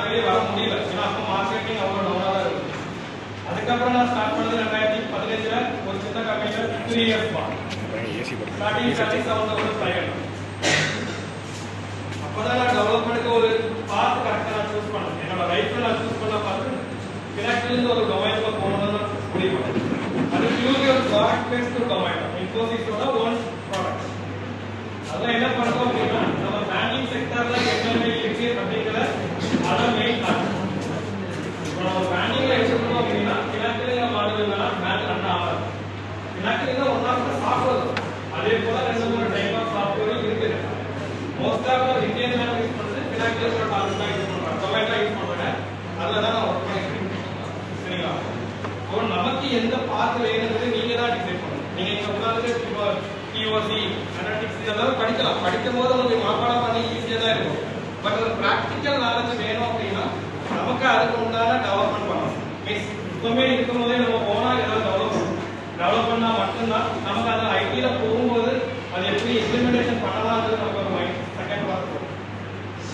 வெளியே வர முடியல. ஏன்னா அப்போ மார்க்கெட்டிங் அவ்வளோ டவுனாக தான் இருக்குது. அதுக்கப்புறம் நான் ஸ்டார்ட் பண்ணது 2015 ஒரு சின்ன கம்பெனியில் 3 இயர்ஸ் ஸ்டார்டிங் சேலரி 7,500. அப்போதான் நான் டெவலப்மெண்ட்டுக்கு ஒரு பாத் கரெக்டாக நான் சூஸ் பண்ணேன். என்னோட லைஃப்பில் நான் சூஸ் பண்ண பார்த்து பினாக்டில் ஒரு டொமைனில் போகணும்னு முடிவு பண்ணேன். அது பியூர்லி ஒரு ப்ராடக்ட் பேஸ்டு டொமைன். இன்ஃபோசிஸோட ஓன் ப்ராடக்ட். அதெல்லாம் என்ன பண்ணுறோம் அப்படின்னா நம்ம பேங்கிங் செக்டர்ல என்னென்ன இருக்கு அப்படிங்கிற அதான் மெயின் காரணம். இப்போ நம்ம பேங்கிங்ல எடுத்துக்கணும் அப்படின்னா பினாக்டில் மாடல் பேங்க் ரன் ஆகாது. Finacle one of the software. அதே போல 2-3 டைப் ஆஃப் சாஃப்ட்வேர் இருக்குது. Most of the Indian bank use பண்ணுறது பினாக்டில் டார்கெட் தான் யூஸ் பண்ணுறாங்க. டொமேட்டோ யூஸ் பண்ணுறாங்க. அதில் தான் நான் ஒர்க் பண்ணிக்கிறேன். சரிங்களா? இப்போ நமக்கு எந்த பாத்து வேணுங்கிறது நீங்க தான் டிசைட் பண்ணணும். நீங்க இங்க உட்கார்ந்து இப்போ டிஓசி அனலிட்டிக்ஸ் இதெல்லாம் படிக்கலாம். படிக்கும் போது உங்களுக்கு மனப்பாடம் பண்ணி ஈஸியா தான் இருக்கும். பட் ஒரு பிராக்டிக்கல் நாலேஜ் வேணும் அப்படின்னா நமக்கு அதுக்கு உண்டான டெவலப்மெண்ட் பண்ணணும். மீன்ஸ் இப்பவுமே இருக்கும் போதே நம்ம போனா ஏதாவது டெவலப் பண்ணா மட்டும்தான் நமக்கு அந்த ஐடியில போகும்போது அது எப்படி இம்ப்ளிமெண்டேஷன் பண்ணலாம்ன்றது நமக்கு ஒரு மைண்ட் செகண்ட் பார்த்து போகும்.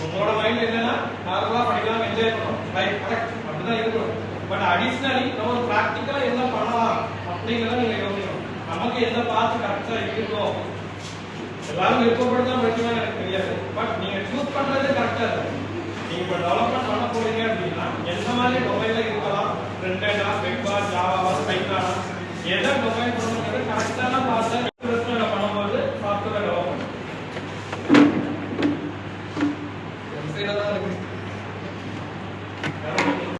உங்களோட மைண்ட் என்னன்னா நார்மலா படிக்கலாம், என்ஜாய் பண்ணணும், ரைட், கரெக்ட், அப்படிதான் இருக்கணும். பட் அடிஷனலி நம்ம ஒரு பிராக்டிக்கலா என்ன பண்ணலாம் அப்படிங்கிறத நீங்க யோசிக்கணும். நமக்கு எந்த பாத்து கரெக்டா இருக்கும். எல்லாரும் விருப்பப்பட்டு தான் படிக்கணும்னு எனக்கு தெரியாது. பட் நீங்க சூஸ் பண்றது கரெக்டா இருக்கு. நீங்க இப்போ டெவலப்மெண்ட் பண்ண போறீங்க அப்படின்னா எந்த மாதிரி டொமைன்ல இருக்கலாம், ஃப்ரண்ட் எண்டா, வெப்பா, ஜாவாவா, பைத்தானா, எதை டொமைன் பண்ணணுங்கிறது கரெக்டான